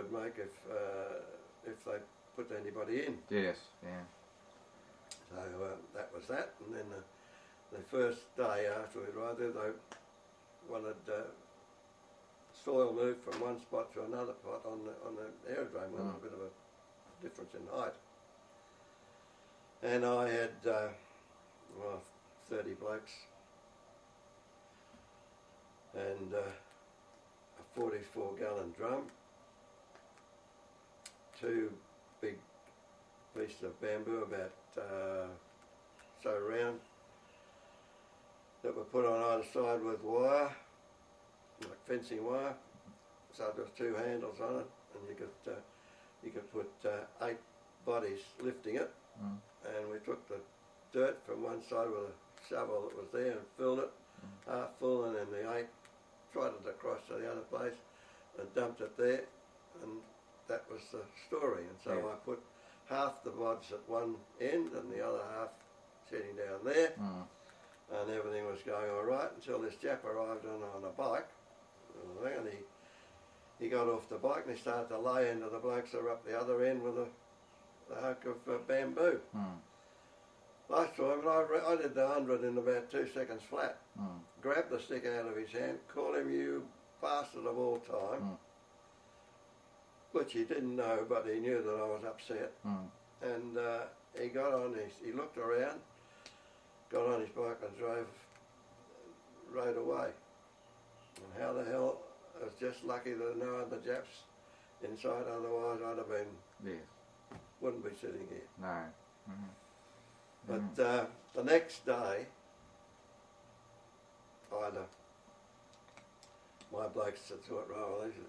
would make if they put anybody in. Yes, yeah. So that was that, and then the first day after we arrived there, they wanted soil moved from one spot to another spot on the aerodrome. There was a bit of a difference in height, and I had 30 blokes and a 44-gallon drum, 2 big pieces of bamboo about so round that were put on either side with wire, like fencing wire. So there was 2 handles on it, and you could put 8 bodies lifting it. And we took the dirt from one side with a shovel that was there and filled it half full, and then the 8 trotted across to the other place and dumped it there, and that was the story. And so I put half the bods at one end and the other half sitting down there, and everything was going all right until this Jap arrived on a bike, and he got off the bike and he started to lay into the blokes that were up the other end with a hunk of bamboo. I saw him, and I did the 100 in about 2 seconds flat. Grabbed the stick out of his hand, called him "you bastard of all time," which he didn't know, but he knew that I was upset. And he got on he looked around, got on his bike and rode away. And how the hell, I was just lucky that no other Japs inside, otherwise I'd have been, wouldn't be sitting here. No. But the next day, my blokes thought, "Oh, he's a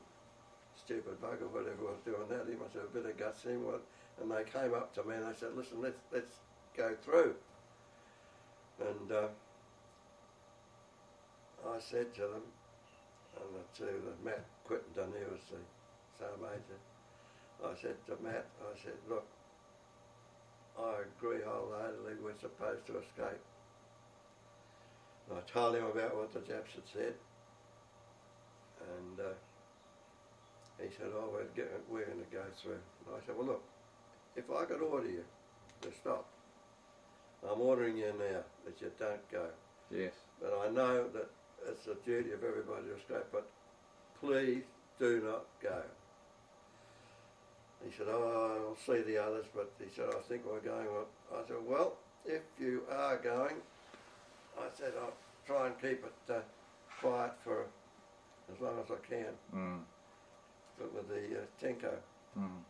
stupid bugger, whatever was doing that. He must have a bit of guts in him." And they came up to me and they said, "Listen, let's go through." And I said to them, and to Matt Quittenton, he was the Sergeant Major, I said to Matt, I said, "Look, I agree wholeheartedly we're supposed to escape." And I told him about what the Japs had said, and he said, "Oh, we're going to go through." And I said, "Well, look, if I could order you to stop, I'm ordering you now that you don't go. Yes. But I know that it's the duty of everybody to escape, but please do not go." He said, "Oh, I'll see the others," but he said, "I think we're going." I said, "Well, if you are going," I said, "I'll try and keep it quiet for as long as I can." But with the Tenko. And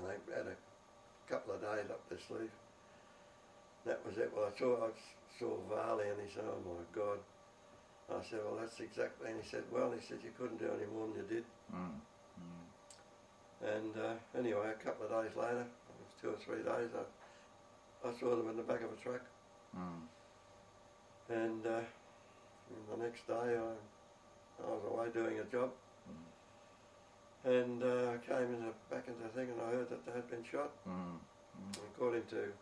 they had a couple of days up their sleeve. That was it. Well, I saw Varley, and he said, "Oh my God." I said, "Well, that's exactly," and he said, "Well," he said, "you couldn't do any more than you did." And anyway, a couple of days later, it was 2 or 3 days, I saw them in the back of a truck. And the next day I was away doing a job. And I came back into the thing, and I heard that they had been shot. According to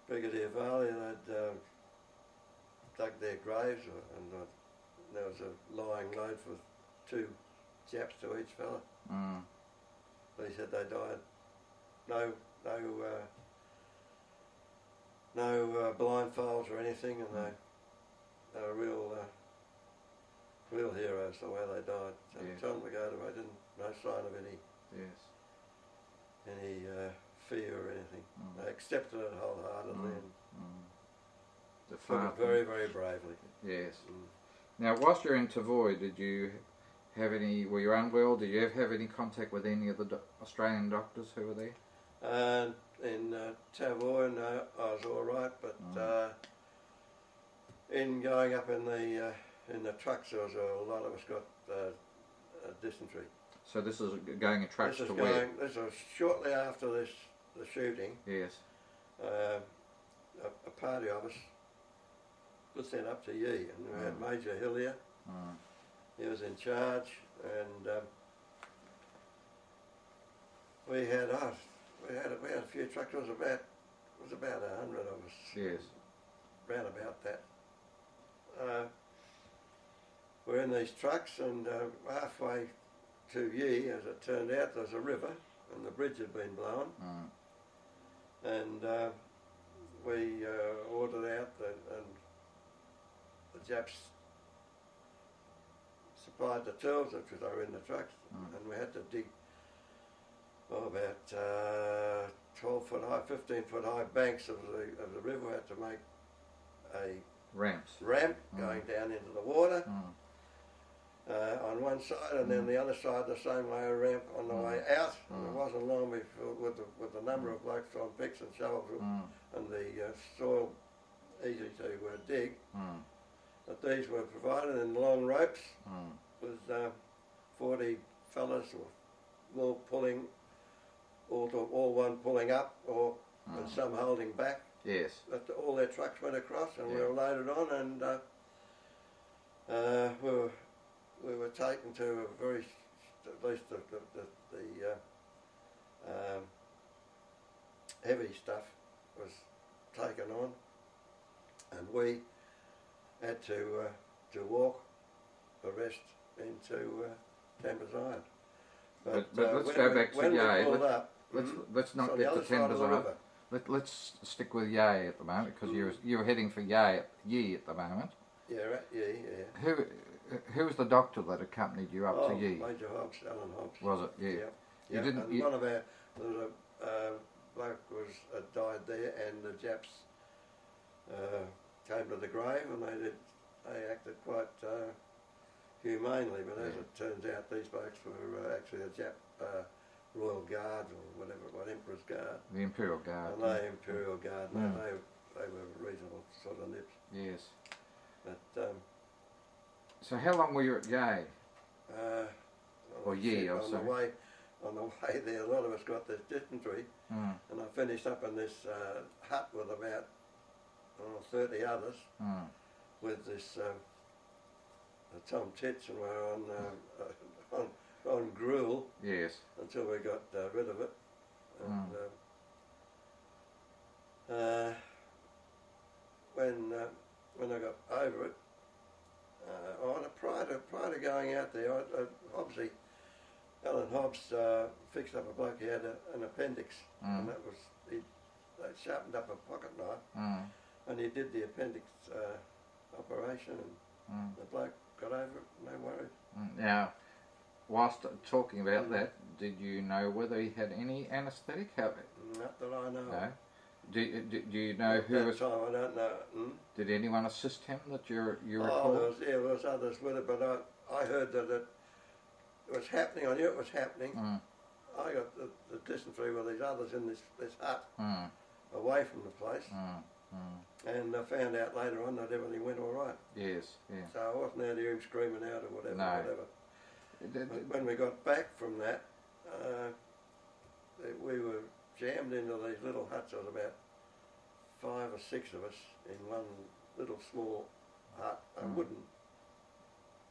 Brigadier Varley, they'd dug their graves, and there was a lying load for 2 Japs to each fella. But he said they died. No blindfolds or anything, and they were real heroes the way they died. So tell them to go away. No sign of any fear or anything. They accepted it wholeheartedly and took it very, very bravely. Yes. Now, whilst you're in Tavoy, did you have any? Were you unwell? Did you have any contact with any of the Australian doctors who were there? In Tavoy, no, I was all right, but in going up in the trucks, there was a lot of us got dysentery. So this is going in trucks to where? This was shortly after the shooting. Yes. A party of us was sent up to Yee, and we had Major Hillier. He was in charge, and we had a few trucks. It was about 100 of us. Yes. Round about that. We're in these trucks, and halfway to Yi, as it turned out, there's a river, and the bridge had been blown. And we ordered out, and the Japs supplied the tools, which were in the trucks, and we had to dig about 12 foot high, 15 foot high banks of the river. We had to make a ramp going down into the water on one side, and then the other side the same way a ramp on the way out. And it wasn't long before, with the number of blokes on picks and shovels and the soil easy to dig, that these were provided in long ropes with 40 fellas or more pulling, all one pulling up, or and some holding back. Yes. But all their trucks went across, and we were loaded on, and we were taken to a very, at least the heavy stuff was taken on, and we had to walk the rest into Tambers Iron. But let's go back to Yea. Let's not get to Tambers Iron. Let's stick with Yea at the moment, because you're heading for Yea at the moment. Yeah, right, yeah. Who was the doctor that accompanied you up to Yea? Major Hobbs, Alan Hobbs. Was it? Yeah. Yeah. One of our, there was a bloke died there, and the Japs came to the grave, and they acted quite humanely, but as it turns out, these blokes were actually a Jap Royal Guard, or whatever, Emperor's Guard. The Imperial Guard. And they Imperial Guard, and they were reasonable sort of nips. Yes. But so how long were you at Yea? Or Yea, or on the way there, a lot of us got this dysentery, and I finished up in this hut with about 30 others, with this Tom Tits, and we're on gruel. Yes. Until we got rid of it. And when I got over it, prior to going out there, obviously Alan Hobbs fixed up a bloke who had an appendix, and that was they sharpened up a pocket knife, and he did the appendix operation, and the bloke got over it, no worries. Now, whilst talking about that, did you know whether he had any anaesthetic? Not that I know. No. Do you know who was? Time, I don't know. Did anyone assist him that you recall? There was others with it, but I heard that it was happening. I knew it was happening. I got the dysentery with these others in this hut, away from the place, and I found out later on that everything went all right. Yes, yeah. So I wasn't out here screaming out or whatever. No. But when we got back from that, we were jammed into these little huts. There was about 5 or 6 of us in one little small hut, a wooden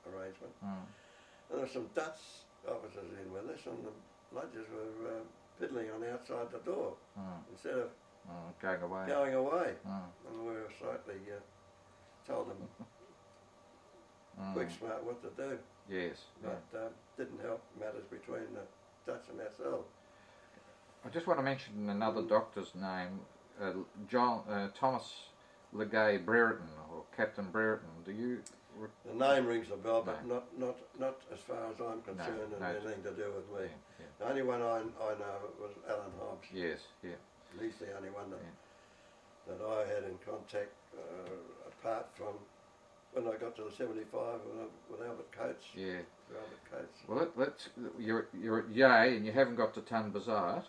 arrangement. And there were some Dutch officers in with us, and the lodgers were piddling on outside the door instead of going away. And we were slightly told them quick smart what to do. Yes. But didn't help matters between the Dutch and ourselves. I just want to mention another doctor's name, Thomas Legay Brereton, or Captain Brereton. Do you? The name rings a bell, but not as far as I'm concerned, and anything to do with me. Yeah. The only one I know was Alan Hobbs. Yes, yeah. He's the only one that I had in contact, apart from when I got to the 75 with Albert Coates. Yeah. Albert Coates. Well, you're at Yea, and you haven't got to Tun Bazar.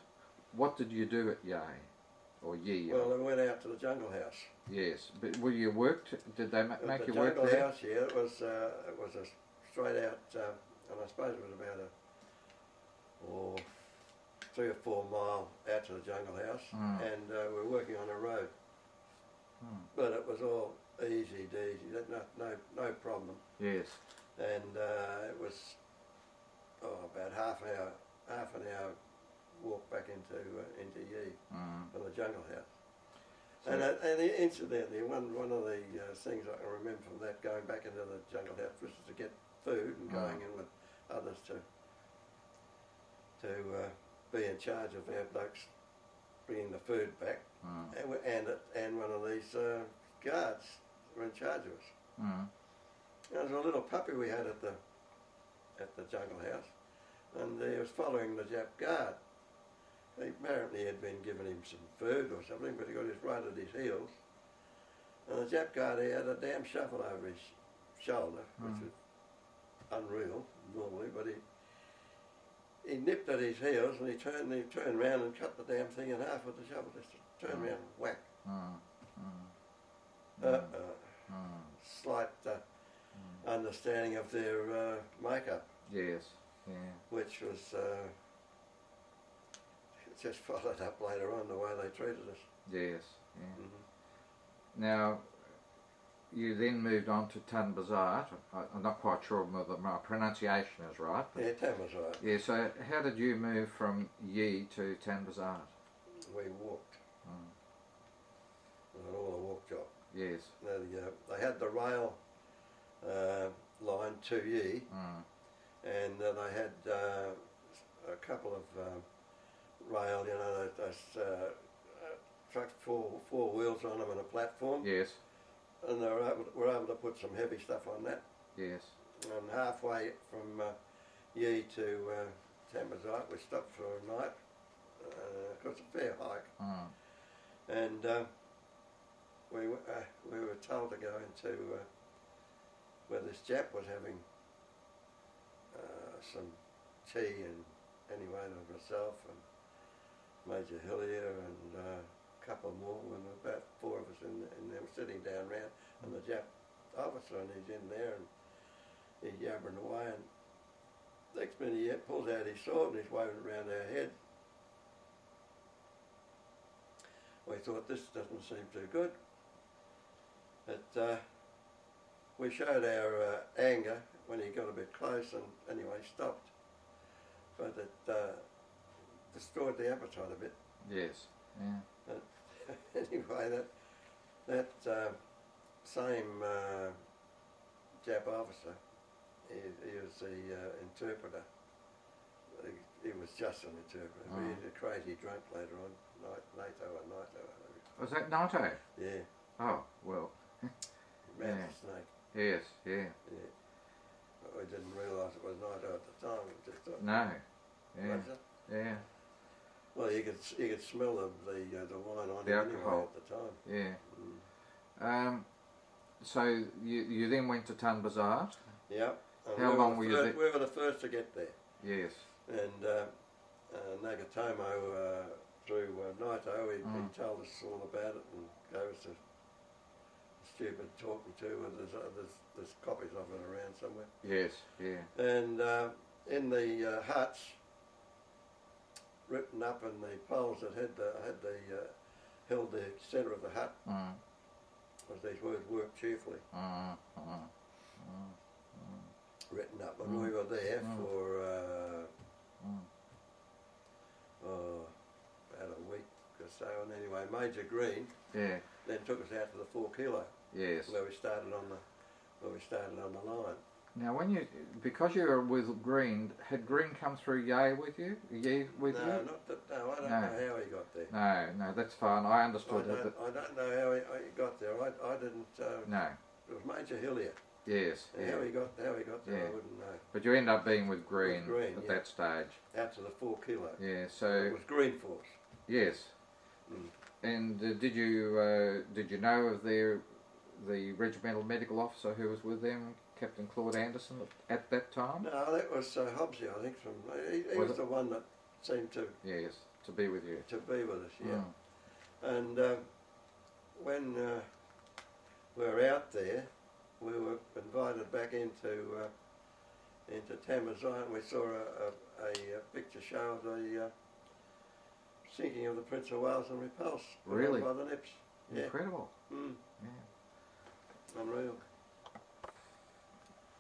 What did you do at Yea, or Yea? Well, I went out to the Jungle House. Yes, but were you worked? Did they make you work there? The Jungle House, yeah. It was a straight out, and I suppose it was about 3 or 4 mile out to the Jungle House, and we were working on a road. But it was all easy, no problem. Yes. And it was about half an hour walk back into Yea from the Jungle House. So and incidentally, one of the things I can remember from that, going back into the Jungle House, was to get food and going in with others to to be in charge of our blokes bringing the food back, and one of these guards were in charge of us. There was a little puppy we had at the jungle house, and he was following the Jap guard. He apparently had been giving him some food or something, but he got his right at his heels. And the Jap guard, he had a damn shovel over his shoulder, which was unreal normally, but he nipped at his heels and he turned round and cut the damn thing in half with the shovel. Just turned round and whack. Slight understanding of their makeup. Yes, yeah. Which was just followed up later on the way they treated us. Yes, yeah. Now, you then moved on to Tanbazat. I'm not quite sure whether my pronunciation is right. Yeah, Tanbazat. Yeah, so how did you move from Yi to Tanbazat? We walked. It was all a walk job. Yes. They had the rail line to Yi, and they had a couple of rail, those trucks, four wheels on them and a platform. Yes. And they were able to put some heavy stuff on that. Yes. And halfway from Yi to Tanbazat, we stopped for a night, because it's a fair hike. And we were told to go into where this Jap was having some tea, and anyway, myself and Major Hillier and a couple more, when there were about four of us in there sitting down round, and the Jap officer, and he's in there and he's yabbering away, and next minute he pulls out his sword and he's waving it around our head. We thought, this doesn't seem too good. But we showed our anger when he got a bit close, and anyway stopped. But it destroyed the appetite a bit. Yes. Yeah. But anyway, that same Jap officer, he was the interpreter. He was just an interpreter. He was a crazy drunk later on. Naito. Was that Naito? Yeah. Oh, well. Mouth snake. Yes, yeah. Yeah. But we didn't realise it was Naito at the time. We just thought, no. Yeah. Was it? Yeah. Well, you could smell the wine on the him alcohol anyway at the time. Yeah. So you then went to Tanbazat. Yeah. How long were you there? We were the first to get there. Yes. And Nagatomo, through Naito, he told us all about it and gave us a stupid talking to, and there's copies of it around somewhere. Yes, yeah. And in the huts, written up in the poles that held the centre of the hut, was these words: "Work cheerfully." Written up, and we were there for about a week or so. And anyway, Major Green then took us out to the 4 kilo. Yes. Where we started on the line. Now, because you were with Green, had Green come through Yei with you? No, I don't know how he got there. No, that's fine. I understood that. I don't know how he got there. I didn't. No. It was Major Hillier. Yes. Yeah. How he got there, I wouldn't know. But you end up being with Green at that stage. Out to the 4 kilo. Yeah. So it was Green Force. Yes. And did you know of the regimental medical officer who was with them, Captain Claude Anderson, at that time? No, that was Hobbs, I think. He was the one that seemed to. Yes, to be with you. To be with us, yeah. And when we were out there, we were invited back into Tanbazat, and we saw a picture show of the sinking of the Prince of Wales and Repulse. Really? By the Nips. Yeah. Incredible. Yeah. Unreal.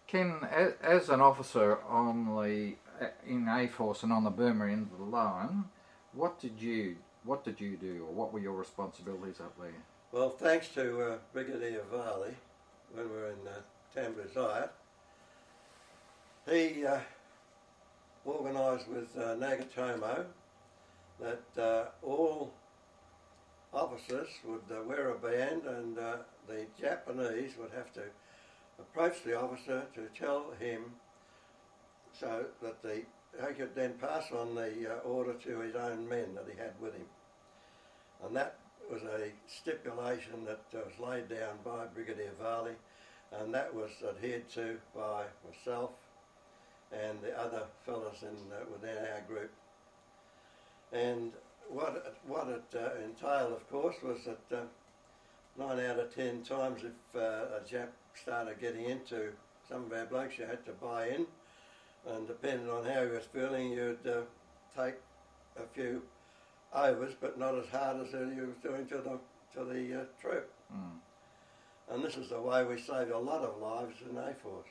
Ken, as an officer in A Force and on the Burma end of the line, what did you do, or what were your responsibilities up there? Well, thanks to Brigadier Varley, when we were in Tanbazat, he organised with Nagatomo that all officers would wear a band, and the Japanese would have to approach the officer to tell him so that he could then pass on the order to his own men that he had with him. And that was a stipulation that was laid down by Brigadier Varley, and that was adhered to by myself and the other fellas within our group. And what it entailed, of course, was that 9 out of 10 times if a Jap started getting into some of our blokes, you had to buy in, and depending on how he was feeling, you'd take a few overs, but not as hard as he was doing to the troop. Mm. And this is the way we saved a lot of lives in A-Force.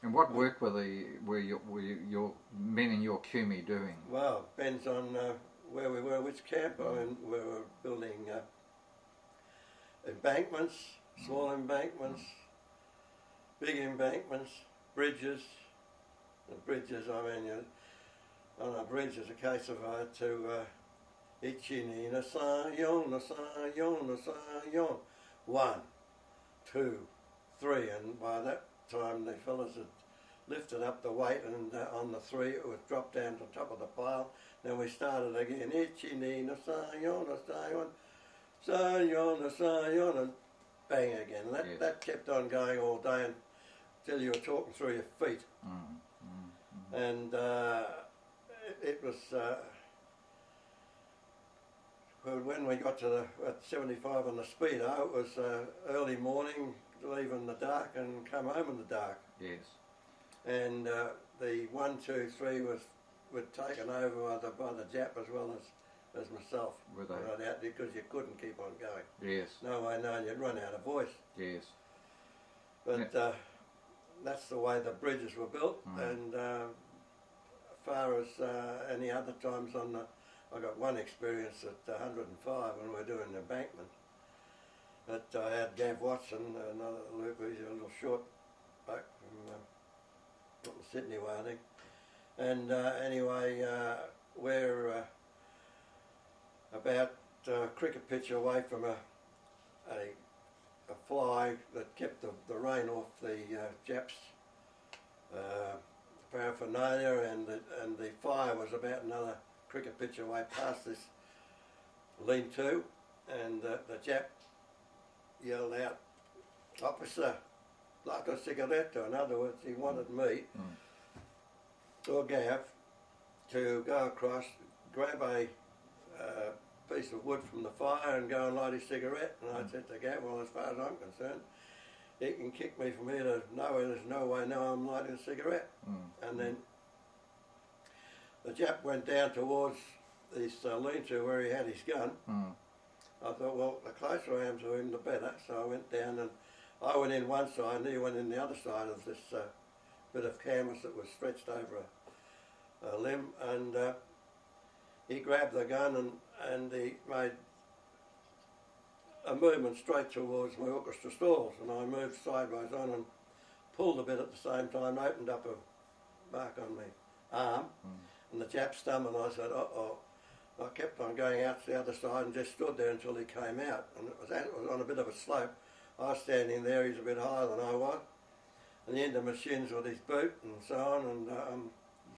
And what work were your men in your Kumi doing? Well, depends on where we were, which camp. I mean, we were building embankments, small embankments, big embankments, bridges. The bridges, I mean, on a bridge is a case of I had to Ichini nasayon, nasayon, nasayon. 1, 2, 3, and by that time the fellas had lifted up the weight, and on the 3 it would drop down to the top of the pile. Then we started again, Ichini nasayon, nasayon, sayon, nasayon, and bang again. That kept on going all day until you were talking through your feet. And it was when we got to at 75 on the speedo, it was early morning, leave in the dark and come home in the dark. Yes. And the 1, 2, 3 were taken over by the Jap as well as myself. Were they? Right out, because you couldn't keep on going. Yes. No way knowing you'd run out of voice. Yes. But that's the way the bridges were built. And as far as any other times I got one experience at 105 when we were doing the embankment. But I had Gav Watson, another loop, he's a little short bloke from Sydney way, I think. And anyway, we're about a cricket pitch away from a fly that kept the rain off the Japs' paraphernalia, and the fire was about another cricket pitch away past this lean-to, and the Jap yelled out, "Officer, like a cigarette." In other words, he wanted me or Gav to go across, grab a piece of wood from the fire and go and light his cigarette. And I said to Gav, well, as far as I'm concerned, he can kick me from here to nowhere. There's no way now I'm lighting a cigarette. And then the Jap went down towards this lean-to where he had his gun. I thought, well, the closer I am to him, the better. So I went down, and I went in one side and he went in the other side of this bit of canvas that was stretched over a limb, and he grabbed the gun and he made a movement straight towards my orchestra stalls, and I moved sideways on and pulled a bit at the same time, opened up a mark on my arm, and the Jap stumbled, and I said, uh-oh. I kept on going out to the other side and just stood there until he came out, and it was on a bit of a slope. I was standing there, he's a bit higher than I was, and the end of my shins with his boot and so on, and